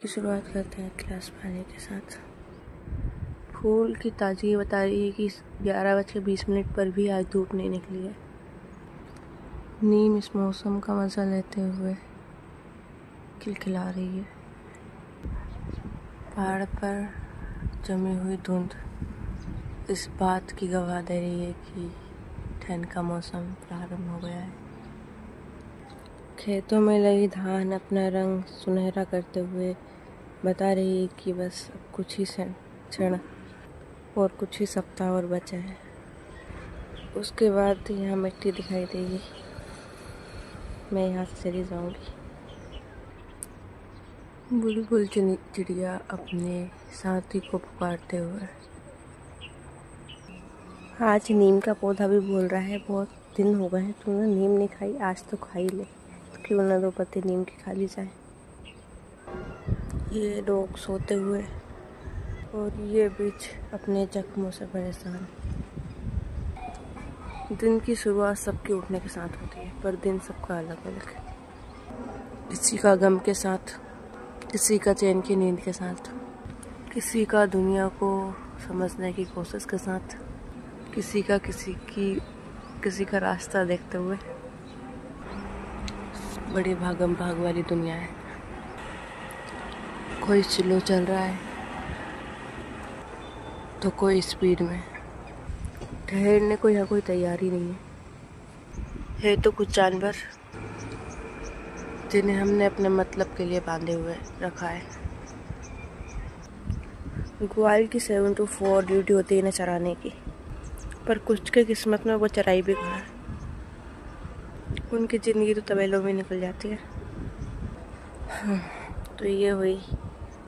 की शुरुआत करते हैं गिलास पानी के साथ। फूल की ताजगी बता रही है कि 11:20 पर भी आज धूप नहीं निकली है। नीम इस मौसम का मज़ा लेते हुए खिलखिला रही है। पहाड़ पर जमी हुई धुंध इस बात की गवाह दे रही है कि ठंड का मौसम प्रारंभ हो गया है। खेतों में लगी धान अपना रंग सुनहरा करते हुए बता रही है कि बस अब कुछ ही क्षण और कुछ ही सप्ताह और बचे हैं। उसके बाद यहाँ मिट्टी दिखाई देगी। मैं यहाँ से चली जाऊँगी। बुलबुल चिड़िया अपने साथी को पुकारते हुए। आज नीम का पौधा भी बोल रहा है, बहुत दिन हो गए हैं तूने नीम नहीं खाई, आज तो खा ही ले। तो क्यों ना 2 पत्ते नीम की खा ली जाए। ये लोग सोते हुए और ये बीच अपने जख्मों से परेशान। दिन की शुरुआत सबके उठने के साथ होती है, पर दिन सबका अलग अलग है। किसी का गम के साथ, किसी का चैन की नींद के साथ, किसी का दुनिया को समझने की कोशिश के साथ, किसी का रास्ता देखते हुए। बड़ी भागम भाग वाली दुनिया है। कोई स्लो चल रहा है तो कोई स्पीड में। ठहरने को यहाँ कोई तैयारी नहीं है तो कुछ जानवर जिन्हें हमने अपने मतलब के लिए बांधे हुए रखा है। ग्वाल की 7 to 4 ड्यूटी होती है इन्हें चराने की, पर कुछ के किस्मत में वो चराई भी कहाँ है। उनकी ज़िंदगी तो तबेलों में निकल जाती है। तो ये हुई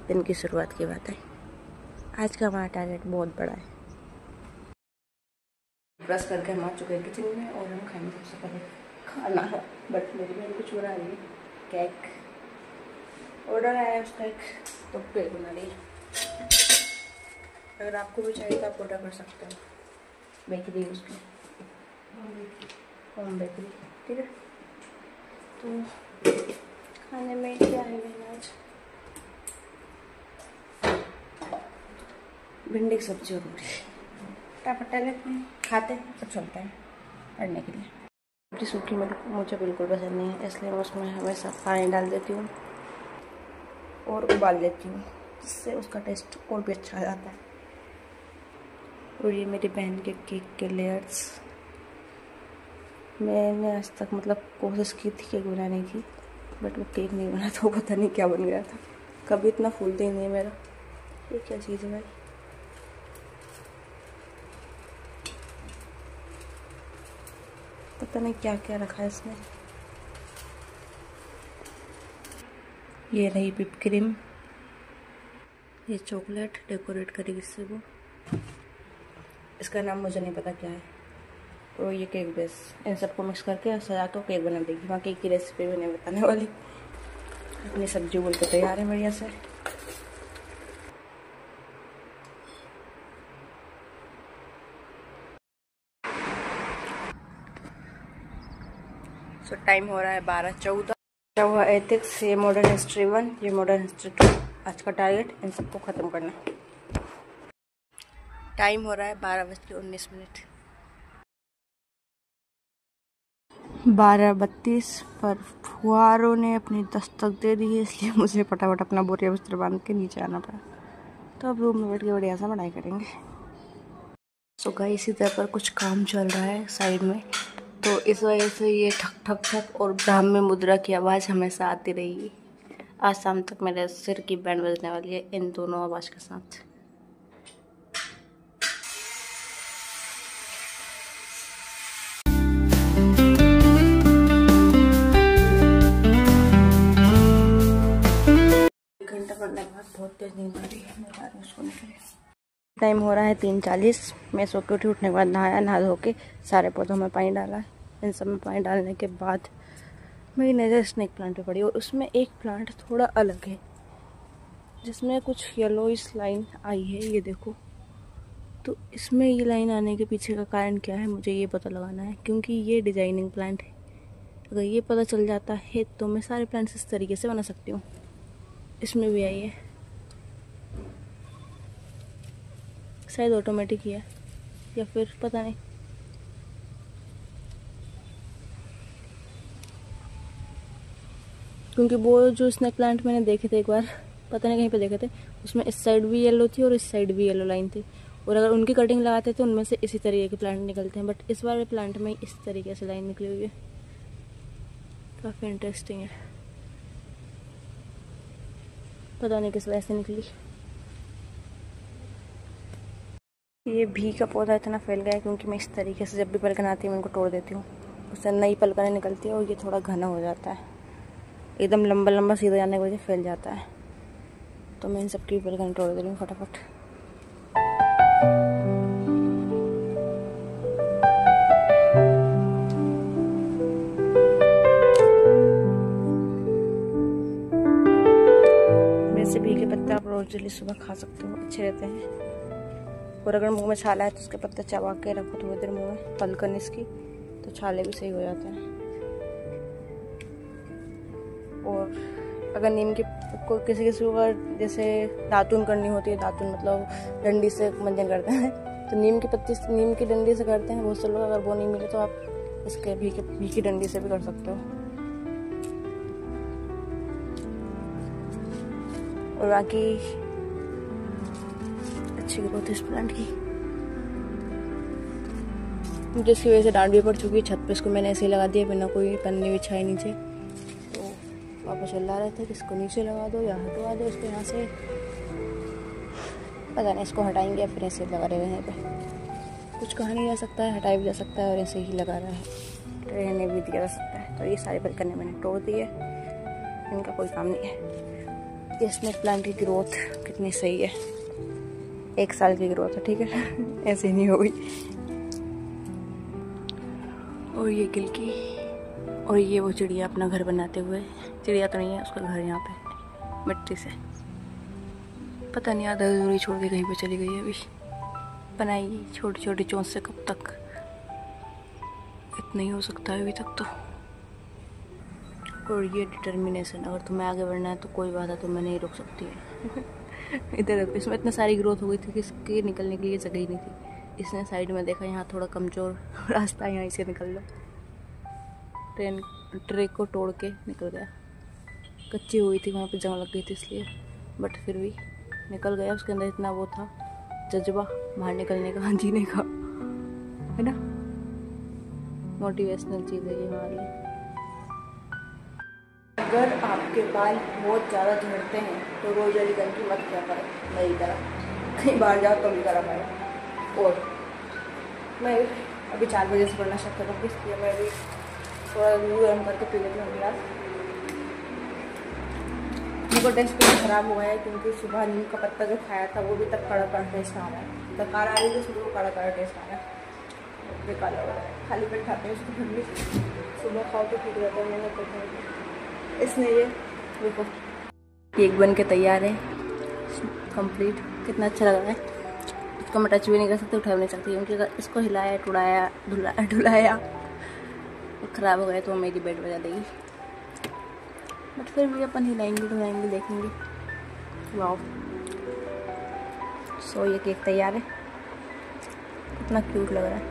दिन की शुरुआत की बात है। आज का हमारा टारगेट बहुत बड़ा है। ब्रश करके हम आ चुके हैं किचन में और हम खाएंगे सबसे पहले खाना। बट मेरी बहन कुछ बना रही है, केक ऑर्डर आया है उसका एक, तो केक बना रही है। अगर आपको भी चाहिए तो आप ऑर्डर कर सकते हो। बेकरी उसकी होम बेकरी, ठीक है। तो खाने में क्या है मैंने आज भिंडी की सब्जी और रोटी। फटाफट लेते हैं, खाते हैं, सब चलते हैं पढ़ने के लिए। सब्जी सूखी मुझे बिल्कुल पसंद नहीं है, इसलिए मैं उसमें हमेशा पानी डाल देती हूँ और उबाल देती हूँ, जिससे उसका टेस्ट और भी अच्छा आ जाता है। और ये मेरी बहन के केक के लेयर्स। मैंने आज तक कोशिश की थी केक बनाने की, बट वो केक नहीं बना, तो पता नहीं क्या बन गया था। कभी इतना फूलते ही नहीं है मेरा। ये क्या चीज़ है भाई? पता नहीं क्या क्या रखा है इसमें। ये रही व्हिप क्रीम, ये चॉकलेट डेकोरेट करेगी इससे वो। इसका नाम मुझे नहीं पता क्या है। तो ये केक बेस, इन सबको मिक्स करके सजा के केक बना देगी। वहाँ केक की रेसिपी भी नहीं बताने वाली। अपनी सब्जी बोल के तैयार है बढ़िया से। सो टाइम हो रहा है 12:14। हुआ एथिक्स, ये मॉडर्न हिस्ट्री 1, ये मॉडर्न हिस्ट्री 2। आज का टारगेट इन सबको ख़त्म करना। टाइम हो रहा है 12:19। 12:32 पर फुहारों ने अपनी दस्तक दे दी है, इसलिए मुझे फटाफट अपना बोरिया बिस्तर बांध के नीचे आना पड़ा। तो अब रूम में बैठ के बढ़िया सा पढ़ाई करेंगे। सो गाइस, इसी तरह पर कुछ काम चल रहा है साइड में, तो इस वजह से ये ठक ठक ठक और ब्राह्मी मुद्रा की आवाज़ हमेशा आती रहेगी। आज शाम तक मेरे सिर की बैंड बजने वाली है इन दोनों आवाज़ के साथ। घंटा पड़ने के बाद बहुत तेज नींद आ रही है। मैं जा रही हूँ सोने के लिए। टाइम हो रहा है 3:40। मैं सो के उठने के बाद नहा धो के सारे पौधों में पानी डाला। इन सब में पानी डालने के बाद मेरी नज़र स्नेक प्लांट पे पड़ी, और उसमें एक प्लांट थोड़ा अलग है जिसमें कुछ येलोइश लाइन आई है, ये देखो। तो इसमें ये लाइन आने के पीछे का कारण क्या है मुझे ये पता लगाना है, क्योंकि ये डिजाइनिंग प्लांट है। अगर ये पता चल जाता है तो मैं सारे प्लांट्स इस तरीके से बना सकती हूँ। इसमें भी आई है, शायद ऑटोमेटिक ही है या फिर पता नहीं। क्योंकि वो जो स्नेक प्लांट मैंने देखे थे एक बार, पता नहीं कहीं पे देखे थे, उसमें इस साइड भी येलो थी और इस साइड भी येलो लाइन थी, और अगर उनकी कटिंग लगाते तो उनमें से इसी तरीके के प्लांट निकलते हैं, बट इस वाले प्लांट में इस तरीके से लाइन निकली हुई है। काफ़ी इंटरेस्टिंग है, पता नहीं किस वजह से निकली। ये भी का पौधा इतना फैल गया है क्योंकि मैं इस तरीके से जब भी पलकन आती है मैं इनको तोड़ देती हूँ, उससे नई पलकनें निकलती है और ये थोड़ा घना हो जाता है, एकदम लंबा लंबा सीधा जाने की वजह से फैल जाता है। तो मैं इन सबकी पलकनें तोड़ दे रही हूँ फटाफट। वैसे भी के पत्ते आप रोज डेली सुबह खा सकते हो, अच्छे रहते हैं। और अगर मुंह में छाला है तो उसके पत्ते चबा के रखो थोड़ी देर मुंह में, पलकन इसकी, तो छाले भी सही हो जाते हैं। और अगर नीम की को किसी को अगर जैसे दातुन करनी होती है, दातुन मतलब डंडी से मंजन करते हैं, तो नीम की पत्ती नीम की डंडी से करते हैं बहुत से लोग। अगर वो नहीं मिले तो आप इसके भी की डंडी से भी कर सकते हो। और बाकी अच्छी ग्रोथ है इस प्लांट की, जिसकी वजह से डांट भी पड़ चुकी है। छत पे इसको मैंने ऐसे ही लगा दिया बिना कोई पन्नी बिछाई नीचे, तो पापा चिल्ला रहे थे कि इसको नीचे लगा दो या हटवा दो इसको यहाँ से, पता नहीं इसको हटाएंगे या फिर ऐसे लगा रहे हैं पे। कुछ कहा नहीं जा सकता है, हटाया भी जा सकता है और ऐसे ही लगा रहा है, रहने भी दिया जा सकता है। तो ये सारे पलकने मैंने तोड़ दिए, इनका कोई काम नहीं है। ये स्नेक प्लांट की ग्रोथ कितनी सही है, 1 साल की ग्रोथ है, ठीक है ऐसे नहीं हो गई। और ये गिलकी, और ये वो चिड़िया अपना घर बनाते हुए, चिड़िया तो नहीं है, उसका घर यहाँ पे मिट्टी से, पता नहीं आधा अधूरी छोड़ के कहीं पे चली गई है। अभी बनाएगी छोटी छोटी चोंच से, कब तक, इतना ही हो सकता है अभी तक तो। और ये डिटर्मिनेशन, अगर तुम्हें आगे बढ़ना है तो कोई बाधा तुम्हें नहीं रोक सकती है। इधर इसमें इतनी सारी ग्रोथ हो गई थी कि इसके निकलने के लिए जगह ही नहीं थी। इसने साइड में देखा यहाँ थोड़ा कमज़ोर रास्ता, यहाँ से निकल लो, ट्रे को तोड़ के निकल गया। कच्ची हुई थी, वहाँ पे जंग लग गई थी इसलिए, बट फिर भी निकल गया। उसके अंदर इतना वो था जज्बा बाहर निकलने का, जीने का, है ना। मोटिवेशनल चीज़ है ये हमारी। अगर आपके बाल बहुत ज़्यादा झड़ते हैं तो रोज वाली गंदगी मत किया करें, मेरी तरह कहीं बाहर जाओ तो भी करा पाए। और मैं अभी 4 बजे से पढ़ना स्टार्ट करूँगी, इसलिए मैं अभी थोड़ा दूध गर्म करके पी लेती हूँ गिलास। मेरे को टेस्ट भी ख़राब हुआ है क्योंकि सुबह नीम का पत्ता जो खाया था वो भी तक कड़ा कड़ा टेस्ट आ रहा है, तकार आ रही थी, सुबह कड़ा कड़ा टेस्ट आ रहा है, बेकार लग रहा है। खाली पेट खाते हैं उसको, फिर भी सुबह खाओ तो ठीक रहता है। मैंने तो इसने ये देखो केक बन के तैयार है, कंप्लीट। कितना अच्छा लग रहा है। इसको मैं टच भी नहीं कर सकती, उठा भी नहीं सकती, क्योंकि अगर इसको हिलाया टुड़ाया ढुलाया ख़राब हो गया तो मेरी बेड बजा देगी। बट फिर भी अपन हिलाएंगे ढुलाएंगे, देखेंगे। वाओ, सो ये केक तैयार है, कितना क्यूट लग रहा है।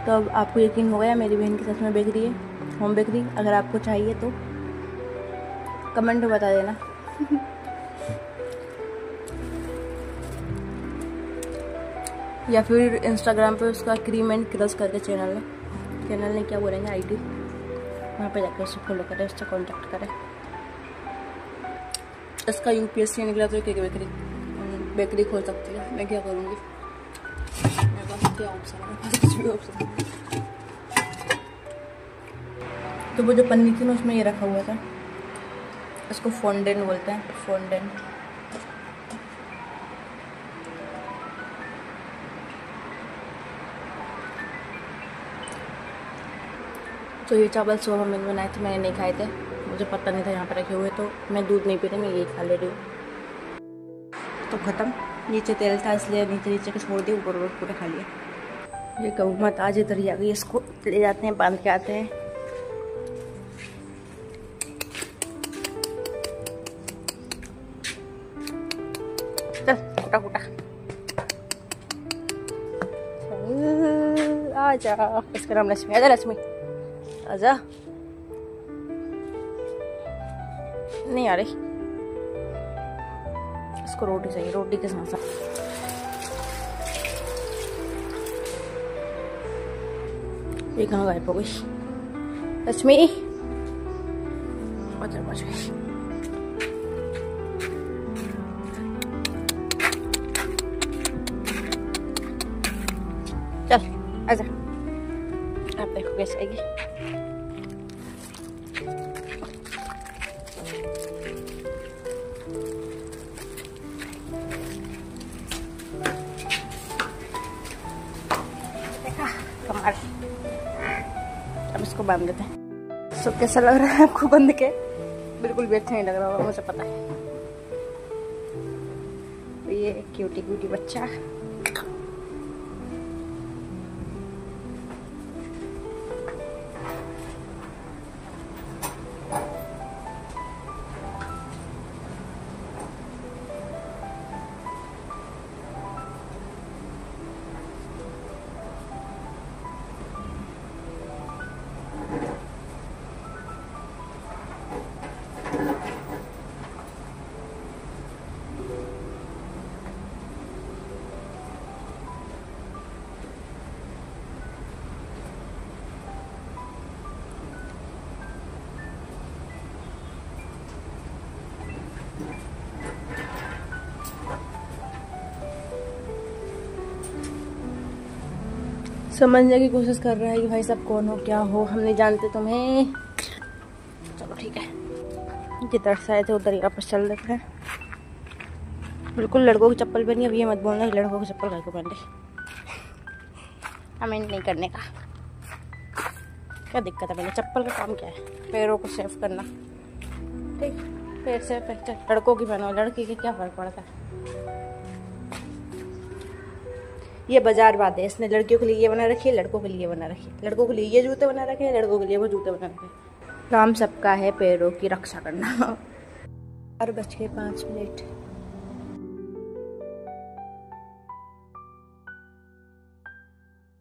तो अब आपको यकीन हो गया मेरी बहन की सच में बेकरी है, होम बेकरी। अगर आपको चाहिए तो कमेंट में बता देना। या फिर इंस्टाग्राम पे उसका क्रीम एंड क्रश करके चैनल ने क्या बोलेंगे आईडी, वहाँ पे जाकर उससे फॉलो करें, उससे कांटेक्ट करें। इसका यूपीएससी निकला तो केक बेकरी खोल सकती है। मैं क्या करूँगी, मेरे पास क्या ऑप्शन है, मेरे पास कुछ भी ऑप्शन है। तो वो जो पन्नी थी ना उसमें ये रखा हुआ था, इसको फोंडेन बोलते हैं, फोंडेन। तो ये चावल सुबह मम्मी ने बनाए थे, मैंने नहीं खाए थे, मुझे पता नहीं था यहाँ पर रखे हुए, तो मैं दूध नहीं पीते, मैं यही खा ले रही हूँ। तो ख़त्म, नीचे तेल था इसलिए नीचे के छोड़ दिए, ऊपर पूरा खा लिया। ये गऊ माता आज इधर ही आ गई, इसको ले जाते हैं, बांध के आते हैं। चल फुटा फुटा आजा। इसका नाम रश्मि। आजा रश्मि आजा। नहीं आ रही, इसको रोटी चाहिए, रोटी के साथ साथ। ये कहाँ गायब हो गई रश्मि? बच गई। चल आजा, आप देखो कैसे आएगी। कमाल। अब इसको बांध देते हैं। सो कैसा लग रहा है आपको बंद के? बिल्कुल भी अच्छा नहीं लग रहा होगा, मुझे पता है। ये क्यूटी क्यूटी बच्चा। समझने की कोशिश कर रहा है कि भाई सब कौन हो क्या हो, हम नहीं जानते तुम्हें। चलो ठीक है, जिधर से आए थे उधर ही वापस चल देते हैं। बिल्कुल लड़कों की चप्पल पहनी। अब ये मत बोलना कि लड़कों की चप्पल घर को पहन ली, हमें नहीं करने का। क्या दिक्कत है? मैंने चप्पल का काम क्या है? पैरों को सेफ करना, ठीक? पैर सेफ है, लड़कों की पहनो, लड़की के क्या फर्क पड़ता है? ये बाजार बात है। इसने लड़कियों के लिए ये बना रखी है, लड़कों के लिए बना रखी है। लड़कों के लिए ये जूते बना रखे हैं, लड़कों के लिए वो जूते बना रखे हैं। काम सबका है पैरों की रक्षा करना। 4:05।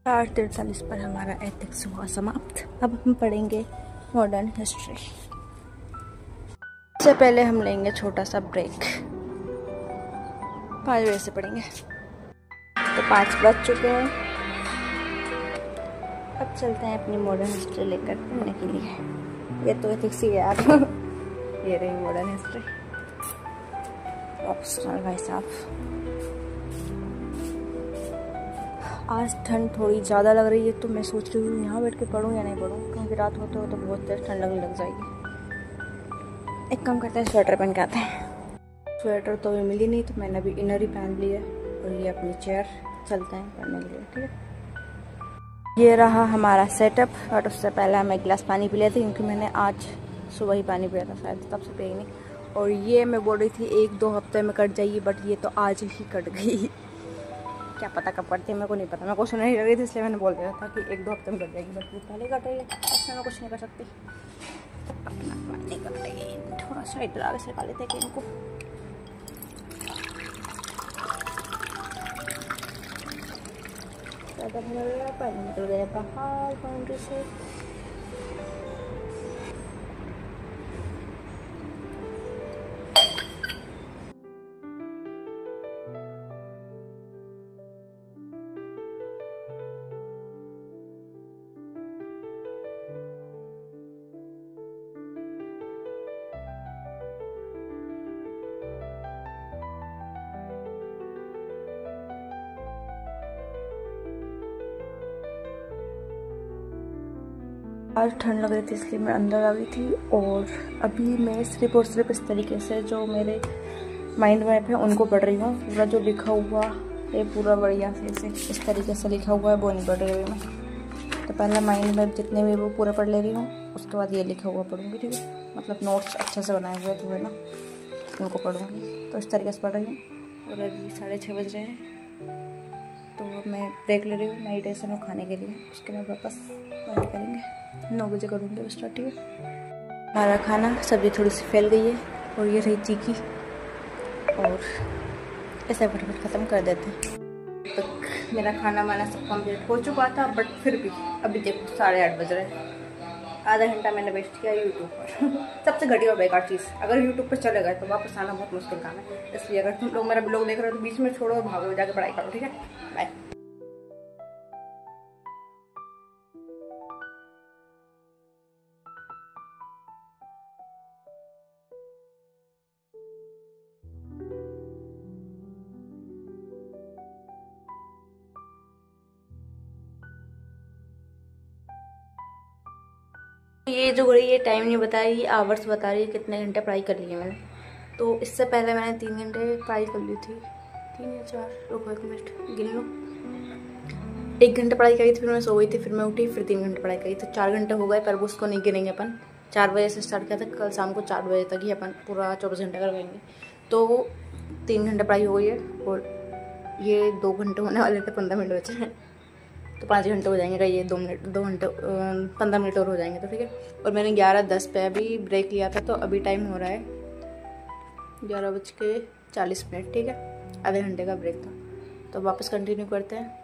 8:43 पर हमारा एथिक्स हुआ समाप्त। अब हम पढ़ेंगे मॉडर्न हिस्ट्री। इससे पहले हम लेंगे छोटा सा ब्रेक। 5 बजे से पढ़ेंगे। तो 5 बज चुके हैं। अब चलते हैं अपनी मॉडर्न हिस्ट्री लेकर पढ़ने के लिए। ये तो एथिक्स ही है यार। ये रही मॉडर्न हिस्ट्री ऑप्शनल भाई साहब। आज ठंड थोड़ी ज़्यादा लग रही है, तो मैं सोच रही हूँ यहाँ बैठ के पढूं या नहीं पढूं, क्योंकि रात होते हो तो बहुत तेज ठंड लगने लग जाएगी। एक काम करते हैं, स्वेटर पहन के आते हैं। स्वेटर तो अभी मिली नहीं, तो मैंने अभी इनर ही पहन लिया है। और ये अपनी चेयर, चलते हैं पढ़ने के लिए, ठीक है? ये रहा हमारा सेटअप। और उससे पहले हम एक गिलास पानी पी लेते, क्योंकि मैंने आज सुबह ही पानी पिया था, शायद तब से पिया नहीं। और ये मैं बोल रही थी 1-2 हफ्ते में कट जाएगी, बट ये तो आज ही कट गई। क्या पता कब कटती है, मेरे को नहीं पता। मेरे को सुनने नहीं लग रही थी, इसलिए मैंने बोल दिया था कि 1-2 हफ्ते में कट जाएगी, बट ये पहले कट रही है। इसमें मैं कुछ नहीं कर सकती, अपना पानी कट रही। थोड़ा सा इधर आगे से निकाल लेते हैं कि इनको। पानी निकल गया बाहर बाउंड्री से। आज ठंड लग रही थी, इसलिए मैं अंदर आ गई थी। और अभी मैं सिर्फ और सिर्फ इस तरीके से जो मेरे माइंड मैप है उनको पढ़ रही हूँ। पूरा जो लिखा हुआ है पूरा बढ़िया से इस तरीके से लिखा हुआ है वो नहीं पढ़ रही हूँ मैं। तो पहले माइंड मैप जितने भी वो पूरा पढ़ ले रही हूँ, उसके बाद ये लिखा हुआ पढ़ूँगी, ठीक है? मतलब नोट्स अच्छे से बनाए हुए तो है ना, उनको पढ़ूँगी। तो इस तरीके से पढ़ रही हूँ। और अभी 6:30 बज रहे हैं, तो मैं ब्रेक ले रही हूँ मेडिटेशन और खाने के लिए। उसके बाद वापस पढ़ाई करेंगे। 9 बजे करूँगी स्टार्ट। हमारा खाना, सब्ज़ी थोड़ी सी फैल गई है। और ये रही चीकी और इसे फटाफट ख़त्म कर देते हैं। तो मेरा खाना वाना सब कंप्लीट हो चुका था, बट फिर भी अभी देखो 8:30 बज रहे हैं। आधा घंटा मैंने वेस्ट किया यूट्यूब पर। सबसे घटिया और बेकार चीज़, अगर यूट्यूब पर चले गए तो वापस आना बहुत मुश्किल काम है। इसलिए अगर तुम लोग मेरा ब्लॉग देख रहे हो तो बीच में छोड़ो और भागो, जाके पढ़ाई करो, ठीक है। बाय। ये जो घड़ी ये टाइम नहीं बता रही, आवर्स बता रही है कितने घंटे पढ़ाई कर ली है मैंने। तो इससे पहले मैंने 3 घंटे पढ़ाई कर ली थी, 3 या 4, रुको 1 मिनट गिन लो। 1 घंटे पढ़ाई करी थी, फिर मैं सो गई थी, फिर मैं उठी, फिर 3 घंटे पढ़ाई करी, तो 4 घंटे हो गए। पर उसको नहीं गिनेंगे अपन। 4 बजे से स्टार्ट किया था, कल शाम को 4 बजे तक ही अपन पूरा 24 घंटे करवाएंगे। तो 3 घंटे पढ़ाई हो गई है, और ये 2 घंटे होने वाले थे, 15 मिनट बचे हैं, तो 5 घंटे हो जाएंगे। ये 2 घंटे 15 मिनट और हो जाएंगे, तो ठीक है। और मैंने 11:10 पे अभी ब्रेक लिया था, तो अभी टाइम हो रहा है 11:40, ठीक है। आधे घंटे का ब्रेक था, तो वापस कंटिन्यू करते हैं।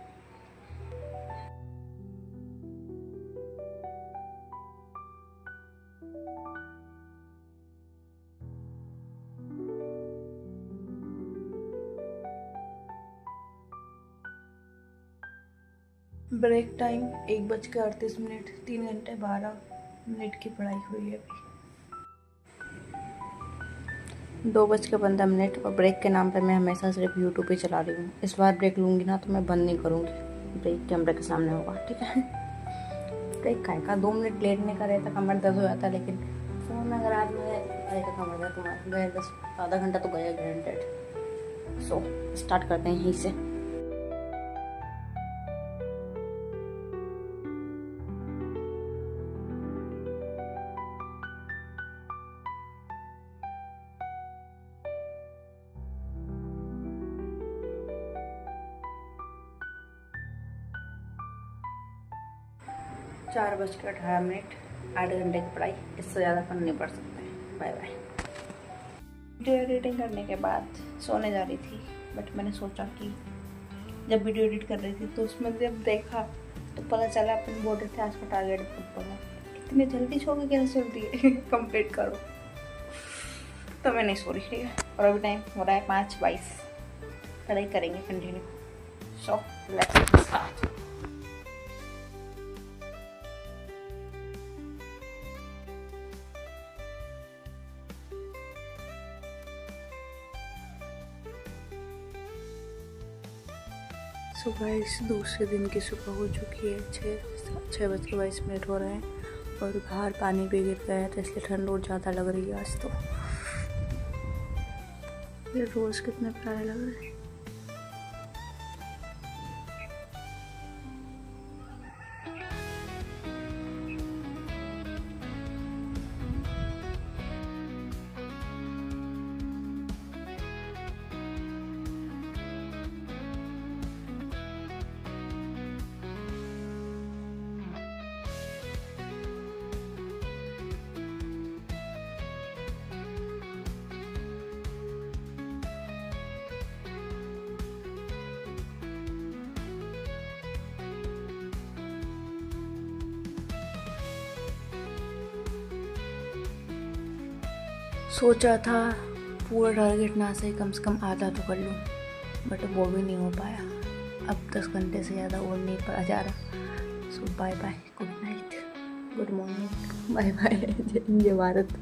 ब्रेक टाइम 1:38, 3 घंटे 12 मिनट की पढ़ाई हुई है अभी। 2:15 और ब्रेक के नाम पे मैं हमेशा सिर्फ यूट्यूब ही चला रही हूँ। इस बार ब्रेक लूँगी ना तो मैं बंद नहीं करूँगी, ब्रेक कैमरे के सामने होगा, ठीक है। ब्रेक का 2 मिनट लेटने का रहता, कमर दर्द हो जाता, लेकिन फ़ोन अगर हाथ में रहेगा कमर दर्द तुम्हारा गए, 10 आधा घंटा तो गया ग्रेंटेड। सो स्टार्ट करते हैं यहीं से। चार 4:18, 8 घंटे की पढ़ाई, इससे ज़्यादा अपन नहीं पढ़ सकते। Bye bye. वीडियो एडिटिंग करने के बाद सोने जा रही थी, बट मैंने सोचा कि जब वीडियो एडिट कर रही थी तो उसमें जब देखा तो पता चला अपन बोल रहे थे आज का टारगेट बहुत बड़ा, इतनी जल्दी सो के कैसे चलती है कंप्लीट करो। तो मैं नहीं सो रही, ठीक है। और अभी टाइम हो रहा है 5:22, पढ़ाई करेंगे continue. So let's start. So guys, दूसरे दिन की सुबह हो चुकी है, 6:22 हो रहे हैं, और बाहर पानी भी गिर गया है, तो इसलिए ठंड और ज़्यादा लग रही है आज तो। ये रोज़ कितने प्यारे लग रहे हैं। सोचा था पूरा टारगेट ना सही कम से कम आधा तो कर लूँ, बट वो भी नहीं हो पाया। अब 10 घंटे से ज़्यादा और नहीं पड़ा जा रहा। So bye bye, good night, good morning, bye bye, जय भारत।